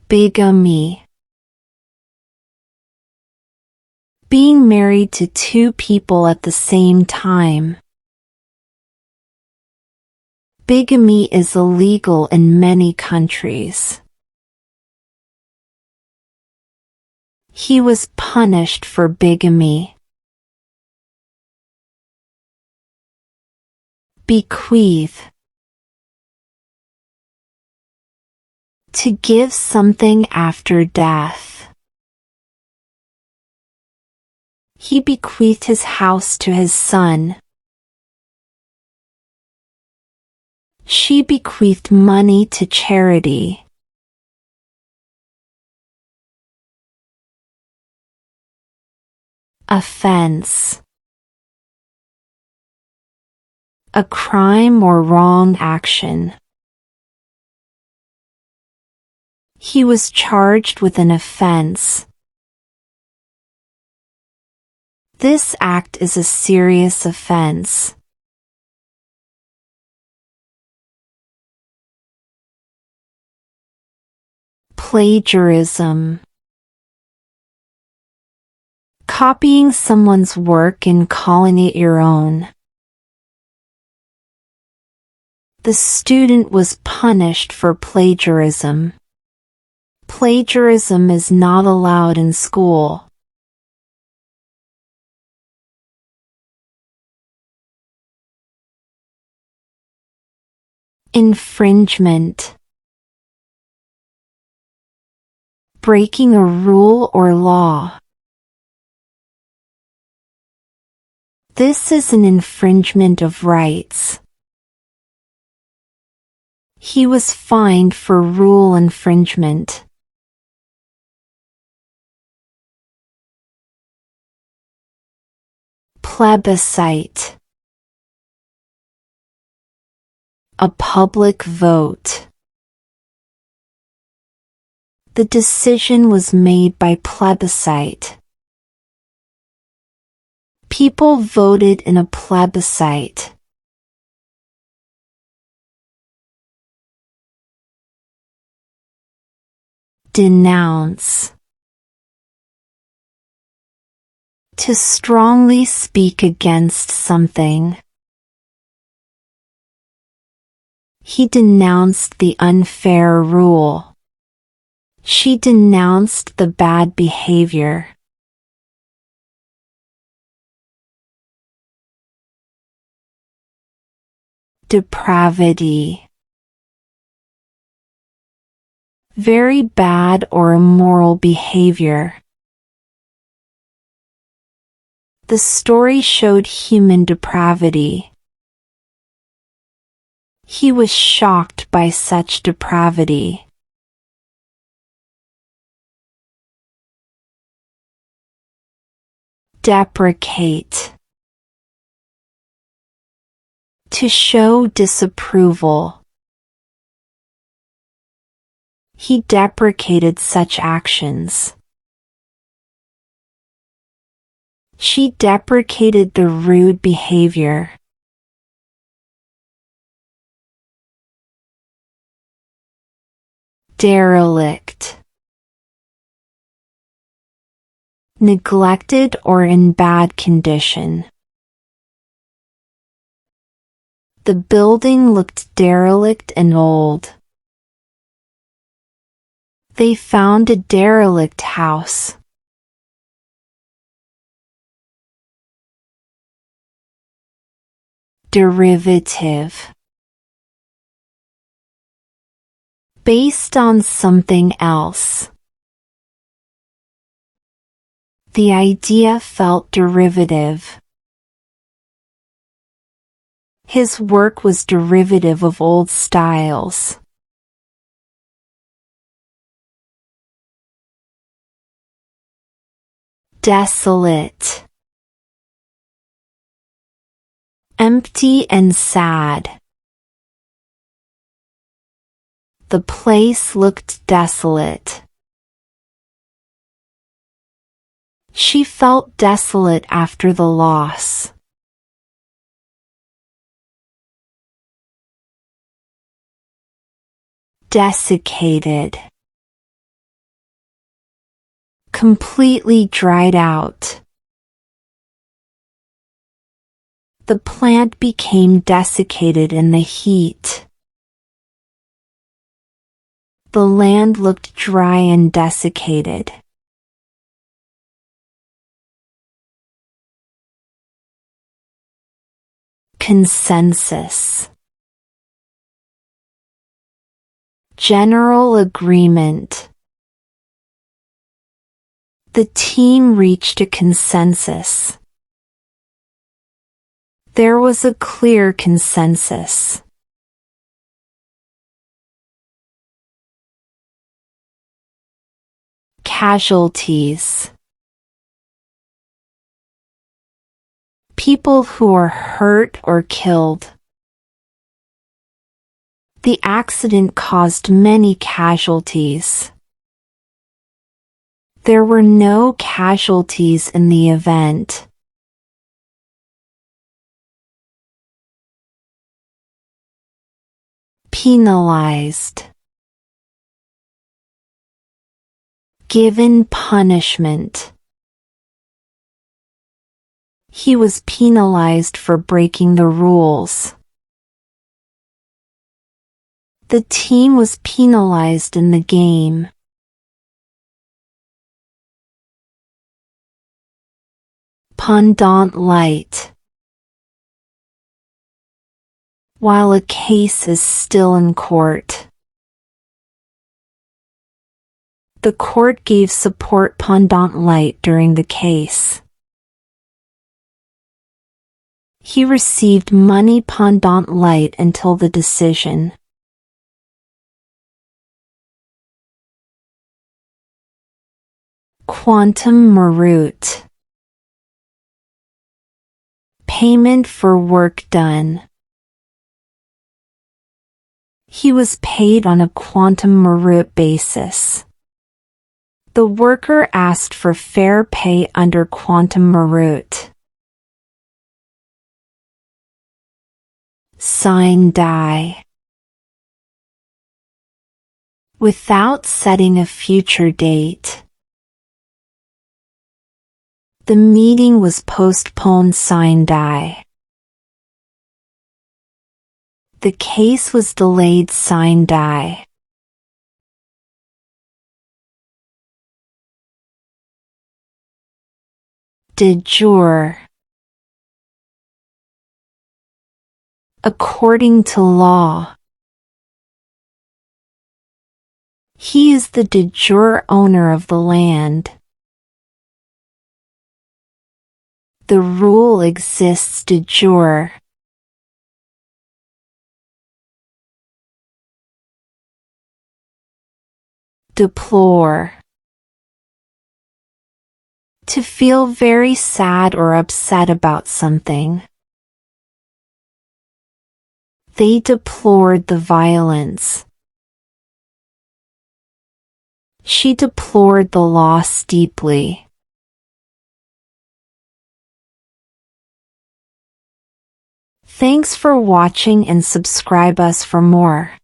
Bigamy. Being married to two people at the same time. Bigamy is illegal in many countries. He was punished for bigamy. Bequeath. To give something after death. He bequeathed his house to his son. She bequeathed money to charity. Offence. A crime or wrong action. He was charged with an offence. This act is a serious offence. Plagiarism. Copying someone's work and calling it your own. The student was punished for plagiarism. Plagiarism is not allowed in school. Infringement. Breaking a rule or law. This is an infringement of rights. He was fined for rule infringement. Plebiscite. A public vote. The decision was made by plebiscite. People voted in a plebiscite. Denounce. To strongly speak against something. He denounced the unfair rule. She denounced the bad behavior. Depravity. Very bad or immoral behavior. The story showed human depravity. He was shocked by such depravity. Deprecate. To show disapproval. He deprecated such actions. She deprecated the rude behavior. Derelict. Neglected or in bad condition. The building looked derelict and old. They found a derelict house. Derivative. Based on something else. The idea felt derivative. His work was derivative of old styles. Desolate. Empty and sad. The place looked desolate. She felt desolate after the loss. Desiccated. completely dried out. The plant became desiccated in the heat. The land looked dry and desiccated. Consensus. General agreement. The team reached a consensus. There was a clear consensus. Casualties. People who are hurt or killed. The accident caused many casualties. There were no casualties in the event. Penalized. Given punishment. He was penalized for breaking the rules. The team was penalized in the game. Pendente lite. While a case is still in court. The court gave support pendente lite during the case. He received money pendente lite until the decision. Quantum meruit. Payment for work done. He was paid on a quantum meruit basis. The worker asked for fair pay under quantum meruit. Sine die. Without setting a future date. The meeting was postponed. Sine die. The case was delayed. Sine die. De jure. According to law. He is the de jure owner of the land. The rule exists de jure. Deplore. To feel very sad or upset about something. They deplored the violence. She deplored the loss deeply. Thanks for watching and subscribe us for more.